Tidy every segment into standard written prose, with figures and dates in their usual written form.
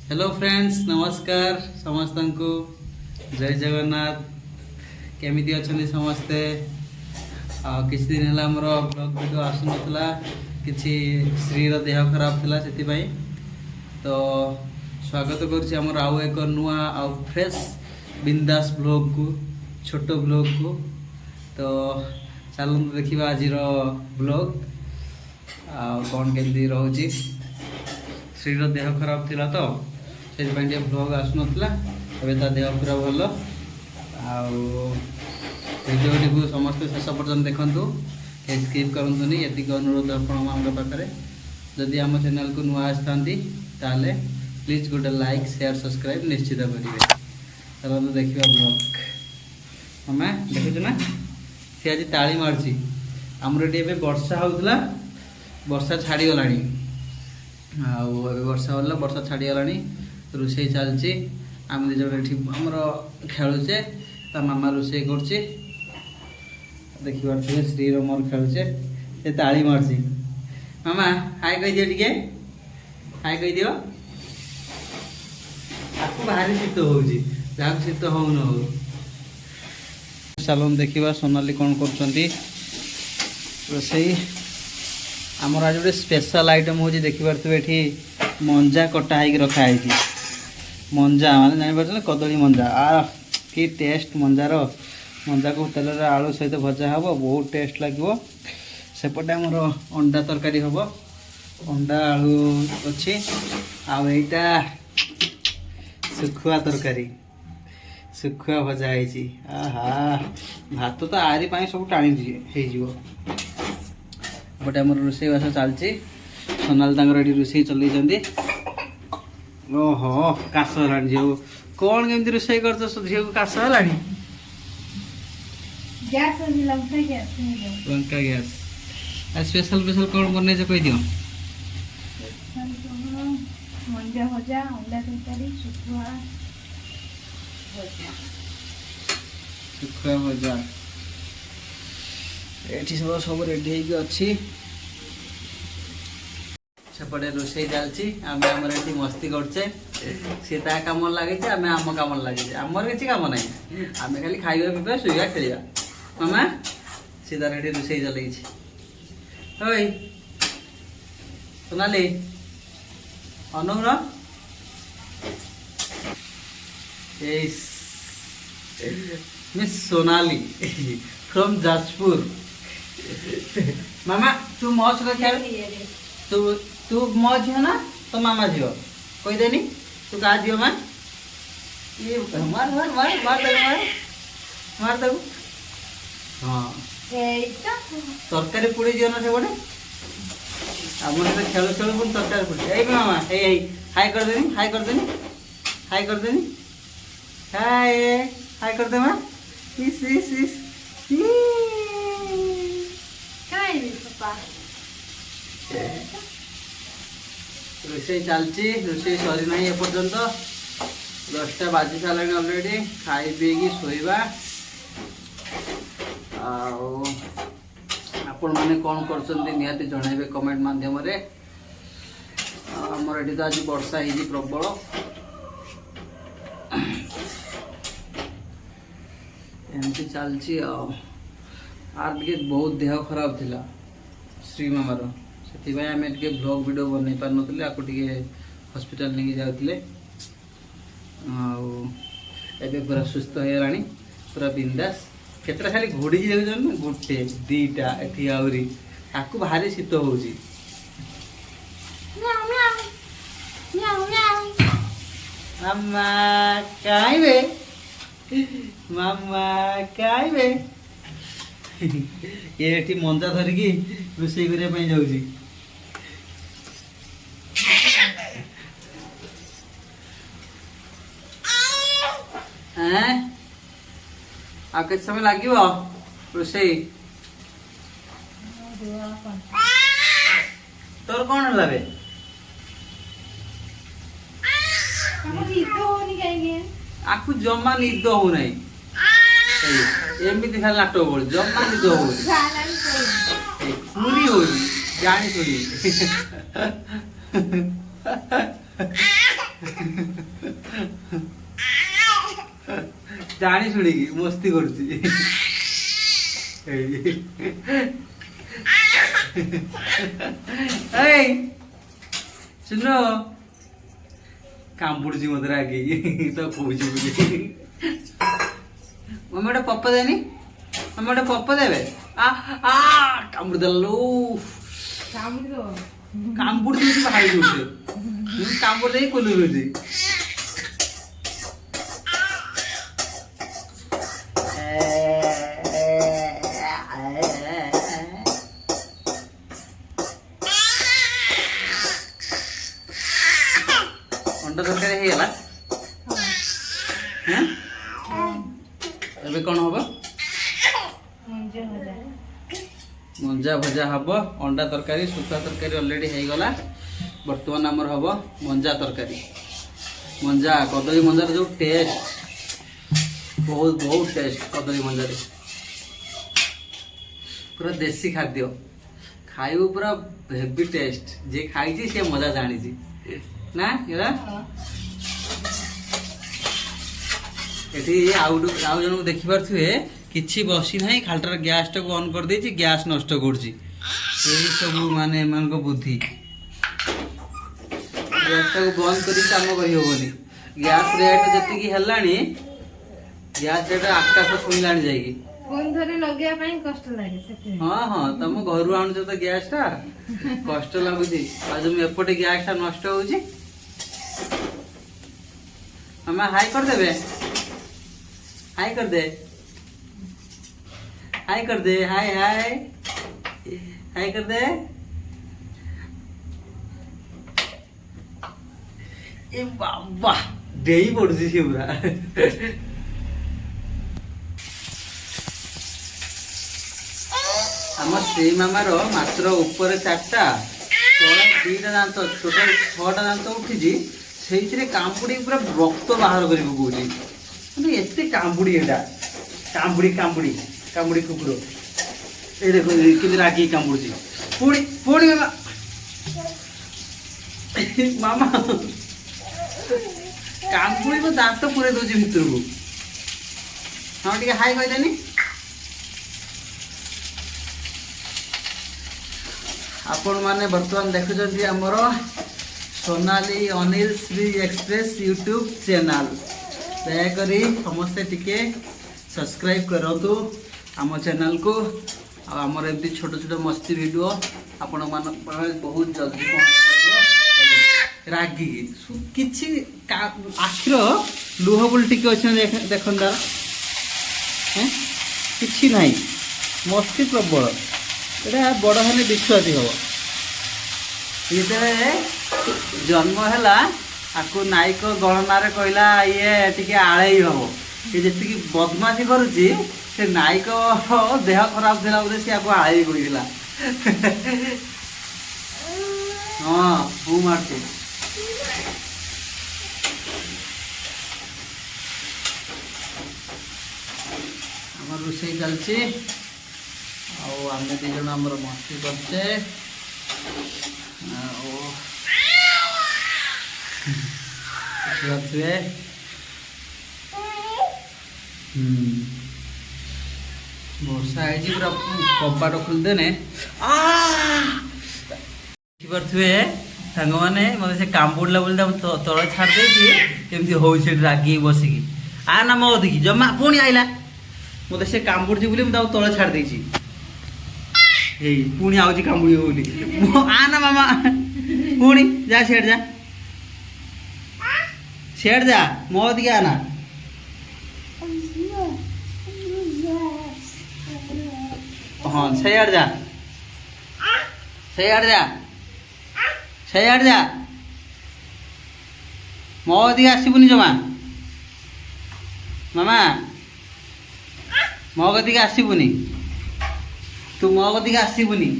Hello friends, नमस्कार समस्त को जय जगन्नाथ। केमिति अछंती समस्ते। किछ दिन है मोर ब्लॉग वीडियो आसुनथला, किछि श्री रो देह खराब थिला सेति तो स्वागत करुछि हमर आउ एक नुआ आउ फ्रेश बिंदास ब्लॉग को, छोट ब्लॉग को। तो चलु देखिबा आज रो ब्लॉग कौन केमती रोची। श्री रो देह खराब थिला तो से ब्लॉग आसुनथला, एबे देह पूरा भल। भिडियोटी को समस्त शेष पर्यटन देखु, स्किप करतुनि। ये अनुरोध आपण पाखे जदि आम चैनल को नुआ आसती प्लीज गोटे लाइक शेयर सब्सक्राइब निश्चित करेंगे। चलो देखा ब्लॉग। हमें देखु ना सी आज ताली मार्ची। आमर ये वर्षा होता, वर्षा छाड़ी गला। वर्षा होला, वर्षा छाड़ी गला, रोषे चलती। आम दिजर खेलुचे, मामा रोषे करुचे। देखी पारे श्री मोर खेलुचे, से ताली मार्ची। मामा हाय कह दियो, टिके हाय कह दियो। आपको भारी शीत हो, शीत हो न हो। चलो देखा सोनाली कौन कर रोषे। आमर आज गोटे स्पेशल आइटम हो देखिपे ये मंजा कटा हो रखाई। मंजा माने जापर कदली मंजा। कि टेस्ट मंजार। मंजा को तेल आलू सहित भजा हम, बहुत टेस्ट लगे। सेपटे आमर अंडा तरकारी हम, अंडा आलू अच्छी। आईटा सुखुआ तरकारी, सुखुआ भजा है। आहा भात तो आरी सब टाणी हो। बट आम रोषेबास चलती। सोनाल ये रोषे चलती। ओहो काश है झील कौन केमती रोषे कर झील को काश है लंका गैस। स्पेशल स्पेशल कौन बन कह दियो। मंजा भजा, अंडा तरकारी, सुखुआ भजा। ये सब रेडी अच्छी। सेपटे रोषे चलती। आम ये मस्ती करचे। सी कम लगे, आम आम कम लगे। आमर किसी कम ना, आम खाली खाइबा पीवा शुवा खेल। मामा सी तार ये रोषे चल। सोनाली अनुर मिस सोनाली फ्रॉम जाजपुर। मामा तू मो सहित खेल। तू मो झील ना तो मामा झील कहीदेनी। तू क्या झील मार मार मार मार मार मार मार दे। हाँ तरकारी पुड़ी दियो ना से गोटे। आम खेल खेल पुणी तरकारी पुड़ी। यही मामा यही हाई कर देनी, हाई कर देनी, हाई कर देनी। हाय हाई कर दे माँ। इस इस इस रोषे चलती। रोषे सरी ना एपर्तंत 10टा बाजी सारे अलरेडी। खाई पी शोवा। आपण मैंने कौन कर जनइबे कमेंट मध्यम। आमर ये तो आज वर्षा हो प्रबल। एमती चलती। आर टे बहुत देह खराब थिला श्री मामार, से आम ब्लॉग वीडियो बन पार नी। आपको हॉस्पिटल नहीं जाते। आबे पूरा सुस्थ हो पूरा बिंदास। केतटा खाली घोड़ी जाऊन गोटे दीटा एटी आहरी। आपको भारी शीत हो। मामा काइबे, मामा काइबे। ये मंजा धरिकी रोषे करने जाऊँगी। आ के समय लगे रोषे। तोर कौन है आपको जमा निद हो ना। एमती खाली नाटक बोल जमा निद हो पूरी हो जानी थोड़ी। ଜାଣି ଶୁଣିକି ମସ୍ତି କରୁଛି। ଏଇ ଶୁଣ କାମୁଡୁଛି ମତେ ରାଗିକି ତ କହୁଛି ବୋଲି। ମମି ଗୋଟେ ପପ ଦେନି, ମମି ଗୋଟେ ପପ ଦେବେ। କାମୁଡି ଦେଲୁ, କାମୁଡି ଦଉଛି ବାହାରି ଦଉଛି, କାମୁଡି ଦେଇକି କୋଲି ଦଉଛି। ଅଣ୍ଡା ତରକାରୀ ହେଇଗଲା। ଏବେ କଣ ହବ? ମଞ୍ଜା ଭଜା ହବ। ଅଣ୍ଡା ତରକାରୀ, ଶୁଖୁଆ ତରକାରୀ ଅଲରେଡି ହେଇଗଲା। ବର୍ତ୍ତମାନ ଆମର ହବ ମଞ୍ଜା ତରକାରୀ। ମଞ୍ଜା, କଦଳୀ ମଞ୍ଜାର ଯୋଉ ଟେଷ୍ଟ, ବହୁତ ବହୁତ ଟେଷ୍ଟ କଦଳୀ ମଞ୍ଜାରେ। ପୁରା ଦେଶୀ ଖାଦ୍ୟ ଖାଇବୁ, ପୁରା ହେଭି ଟେଷ୍ଟ। ଯିଏ ଖାଇଛି ସେ ମଜା ଜାଣିଛି ନା। ଏଠି ଆଉ ଜଣକୁ ଦେଖିପାରୁଥିବେ, କିଛି ବସି ନାହିଁ, ଖାଲିଟାରେ ଗ୍ୟାସ୍ ଟାକୁ ଅନ୍ କରିଦେଇଛି, ଗ୍ୟାସ୍ ନଷ୍ଟ କରୁଛି। ଏଇ ସବୁ ମାନେ ଏମାନଙ୍କ ବୁଦ୍ଧି। ଗ୍ୟାସ୍ ଟାକୁ ବନ୍ଦ କରି କାମ କରିହବନି। ଗ୍ୟାସ୍ ରେଟ୍ ଯେତିକି ହେଲାଣି, ଗ୍ୟାସ୍ ରେଟ୍ ଆକାଶ ଛୁଇଁଲାଣି ଯାଇକି। ଲଗେଇବା ପାଇଁ କଷ୍ଟ ଲାଗେ। ହଁ ହଁ, ତମ ଘରୁ ଆଣୁଛ ତ ଗ୍ୟାସ୍ ଟା, କଷ୍ଟ ଲାଗୁଛି। ଆଉ ଯୋଉ ଏପଟେ ଗ୍ୟାସ୍ ଟା ନଷ୍ଟ ହଉଛି। ମାମା ହାଇ କରିଦେବେ, हाय कर दे, हाय कर दे, हाय हाय हाय कर दे। ए बाबा डेई पड़ुଛି ସେ ପୁରା। ଆମ ସେଇ ମାମାର ମାତ୍ର ଉପରେ 4ଟା, ତଳେ 2ଟା ଦାନ୍ତ, ଟୋଟାଲ 6ଟା ଦାନ୍ତ ଉଠିଛି। ସେଇଥିରେ କାମୁଡି ପୁରା ରକ୍ତ ବାହାର କରି ପକଉଛି। ଏତେ କାମୁଡି, ଏଟା କାମୁଡି କାମୁଡି କାମୁଡି କୁକୁର। ଏ ଦେଖ କେମିତି ରାଗିକି କାମୁଡୁଛି। ପୁଣି ପୁଣି ମାମା ମାମା କାମୁଡିବ, ଦାନ୍ତ ପୁରେଇ ଦଉଛି ଭିତରକୁ। ହଁ ଟିକେ ହାଇ କହିଦେନି। ଆପଣ ମାନେ ବର୍ତ୍ତମାନ ଦେଖୁଛନ୍ତି ଆମର Sonali Anil Shri express YouTube channel. दयाकोरी समस्ते टिके सब्सक्राइब करूँ आम चैनल को। आमर एमती छोट छोट मस्ती वीडियो आपण मान बहुत जल्दी पहुँच रागी किसी आखिर लुह बोल टी अच्छे देखा कि ना मस्ती प्रबल। यहाँ बड़ हेले विश्वास हम ये जन्म है आपको नायक गणना कहला ये टी आड़े हम ये जी बदमाशी करुच्ची से नायक देह खराब थी बोले सी आपको आड़े कहला। हाँ हूँ मारती आम रोसे चलती आम दी जन आम मस्ती करचे। वर्षा है पूरा कबाट खोलदेने देखिपे सांग मैंने मत से कामुड़ा बोली तल छाड़ केमती हो रागी बसिकी आ ना मो देखी जमा पुणी आईला मत से कामुड़ी बोली मुझे तल छाड़ देची पुणी आउची कामुड़ी बोली आ ना मामा पुणी जा सेठ जा सेठ जा मो दिखे आना। हाँ सैड जा सैड जा सैड जा मो दिखे आसबुनि जमा मामा मो कदिके आसबुनि तू मो कदिके आसबुनि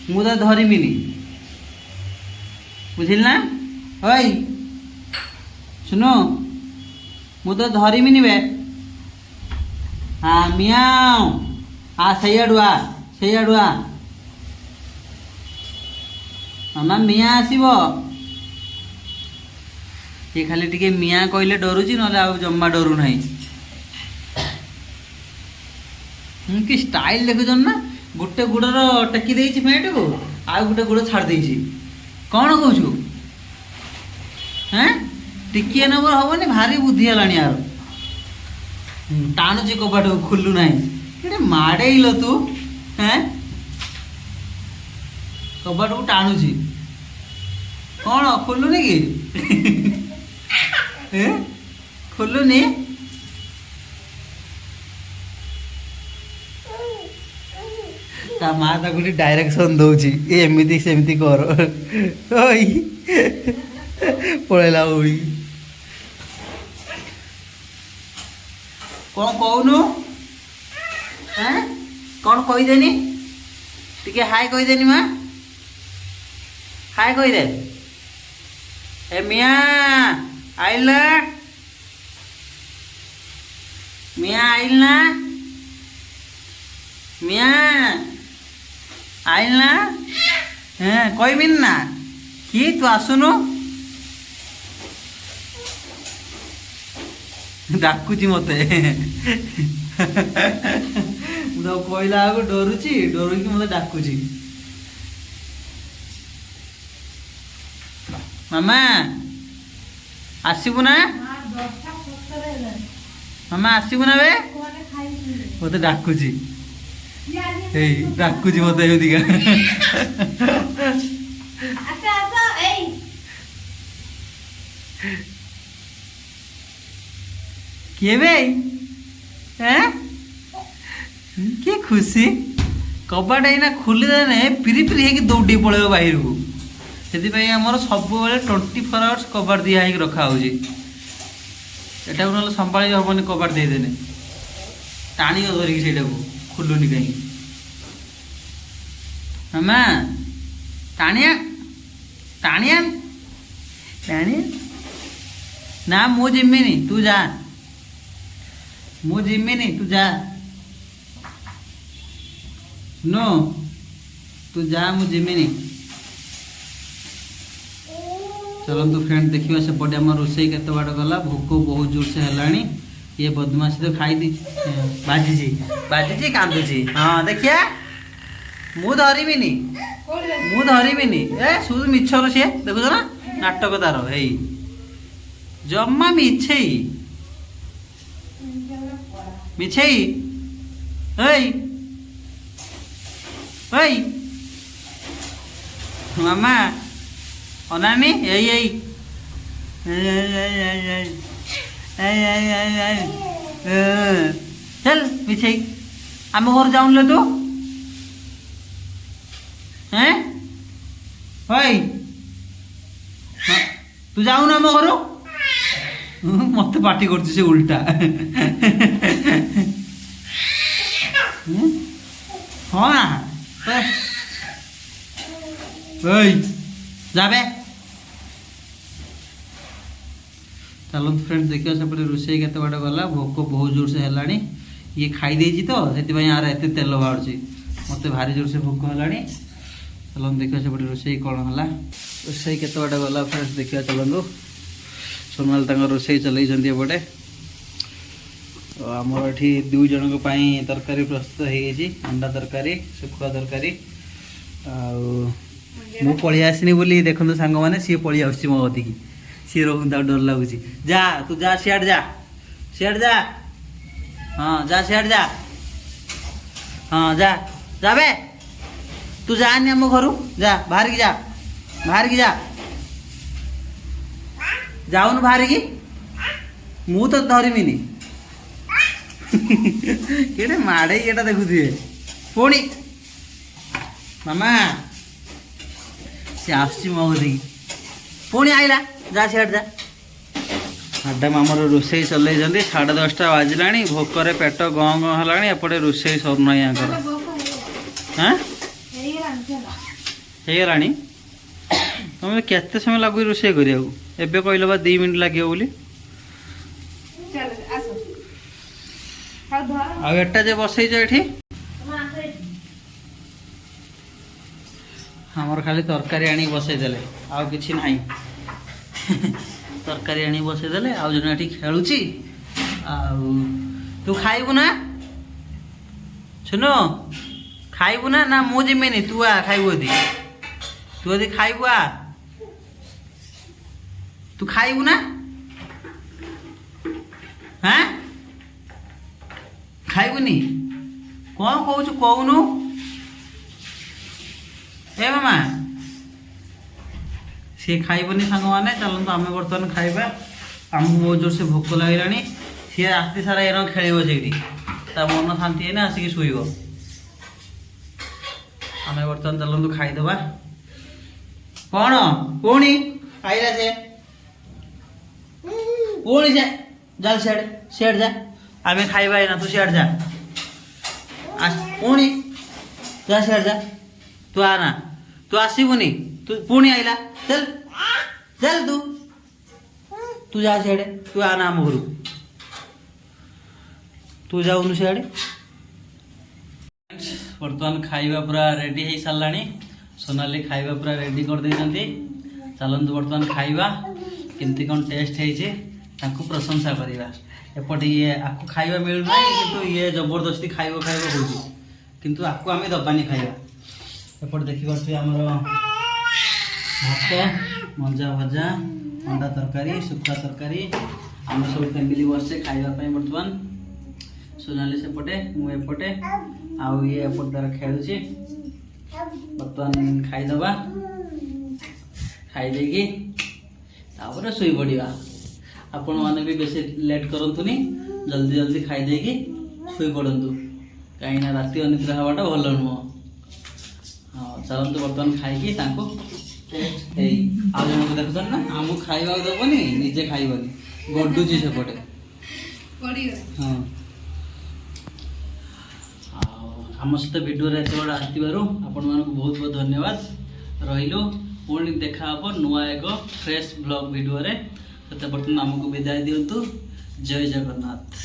मु तो धरमिनि बुझिल ना ओई सुनो मु तो धरमिनि बे। हाँ मियाओ आ सैयाडुआ सैयाडुआ मामा मिया आसब ये खाली टिके मियाँ कहले डरुची ना आ जमा डरू ना कि स्टाइल देखुन ना गोटे गुड़र टेकी देछि पेट को आ गोटे गुड़ छाड़ देछि कौन कहू हैं टिकिए नंबर हबनी भारी बुद्धि हलानी यार टाणुची कबाट को खुलू ना कि माड़ेल तू हैं कबाट को टाणुची कौन खोलुनी कि खोलुनी ता माँ ताको डायरेक्शन दौची एमती सेमती कर पड़ेला उड़ी कौन कहनु हैं कौन कहीदेनी टिके हाय कहीदेनी माँ हाय कहीदे ए मियाँ आइल ना मियाँ आइल ना मियाँ आइल ना हाँ कहबिन ना कि तू आसुनु डाकुची मते कहला आगो डरुची डरुकी मते डाकुची मामा आसबु ना मामा आसबु ना बे मते डाकुची डाकुची मते एदिका किए बे हैं कि खुशी कबाट एना खोलीदेने पिरी पिरी है दौड़ी पड़े बाहर को से आमर सब 24 आवर्स कबाट दिया रखा हो ना संभाली हेनी कबाट देदेने टाणी धरिकी से खुलुनी कहीं मामा टाणिया टाणिया टाणिया ना मु जिम्मिनी तू जा मु जिम्मिनी तू जा नो तू जा मु जिम्मिनी चलतु फ्रेंड देखिए सेपटे आम रोसई केत बाट गला भोक बहुत जोर से है ये बदमाशी तो खाई दी बाजी बाजी कांदुची हाँ देखिया मु धरबिनी ए शुद्ध मिछर सी देखुच ना नाटक तार है जमा मिछे मिछे मामा अनानी यही चल मिछे आम घर जाऊन ले तू हैं तू जाऊन आम घर मत पार्टी कर से उल्टा हाँ ना जाबे चलो फ्रेंड देखिए सेपटे रोसई केत बाट गला भोक बहुत जोर से है ये खाई देजी तो से यार एत तेल बाहर मत भारी जोर से भोक है चलो देखिए सेपटे रोसई कौन है रोसई केत बाट गला फ्रेंड्स देखिए चलतु सोनाल रोसई चलते एपटे आमर ये 2 जन तरकारी प्रस्तुत हो अंडा तरकारी शुखुआ तरकारी मु पलि आसनी बोली देखो सांग मैंने सी पलि आस मो कतिकी सी रोक डर लगुच जा तू जा सियाड़ जा हाँ जा सियाड़ जा हाँ जा जा बे तू जानी आम घर जा बाहर की जा जाऊन बाहर की मु तो धरमिनी केटे माड़े ये देखुए पुणी मामा सी आस मो कतिकी पुणी आइला जा सियाड़ जा मैडम आमर रोसई चल 10:30 बाजिला भोकर पेट गँ गँ है एपटे रोसई सरना यहाँ हाँ होगला तुम केते समय लगुच रोसई करा एबे कहल बा 2 मिनट लगे बोली आटा जे बसईच ये हमर खाली तरकारी आनी बसई देले आउ किछि नाही तरकारी आनी बसईदे आउ जन ये खेलुची तू खाइबू ना सुनो खाइबू ना ना मु जिमेनी तू आ खाइबू यदि तू यदि खाइबू आ तू खाइबू ना हाँ खाइबुनी कौन कहू कहूनु ए मामा सी खाइबनी सांग मैंने चलते आम बर्तमान खाइबा आमको बहुत जोर से भोक लगे सी राति सारा एन खेल से मन शांति है आसिक शुब आम बर्तमान चलतु खाईदे कौन पुणी आईला से पुणी से जा सियाड़ जा आम खाइबा ना तू सियाड़ जा पुणी जा सियाड़ जा तू आना तू आसबुनि तू पुणी आईला चल चल तू जा सियाड़े तू आना आम घर तू जाऊनु सियाड़े बर्तमान खाइबा पूरा रेडी हो सारा सोनाली खाइबा पूरा रेडी कर देइछंती चलतु बर्तमान खाइबा केमती कौन टेस्ट है प्रशंसा करवा एपटे ये आपको खाइबा मिलूना किंतु ये जबरदस्ती खाइब खाइब हो किंतु आपको आम दबानी खाइबा एपटे देखिए आमर भात मंजा भजा अंडा तरकारी सुखा तरकारी आम सब फैमिली बसचे खाइबा बर्तमान सोनाली सेपटे मुझे आउ ये एपट द्वारा खेलुची बर्तमान खाईदबा खाईदे शुई पड़ा आपण मैंने भी बेसी लेट करतुनी जल्दी जल्दी खाईदे शुई पड़ू कहीं राति अनिद्रा हवाटा भल नुह हाँ चलतु बर्तमान खाई आउ जन को देखुन ना आमको खाइबा दबनी निजे खाइबनी गडुची सेपटे हाँ आम सहित भिडियो एत बड़ा आसवर आपण मानक बहुत बहुत धन्यवाद रही पुणी देखा हम नुआ एक फ्रेश ब्लॉग भिडियो से बर्तमान आमको विदाय दिंतु जय जगन्नाथ।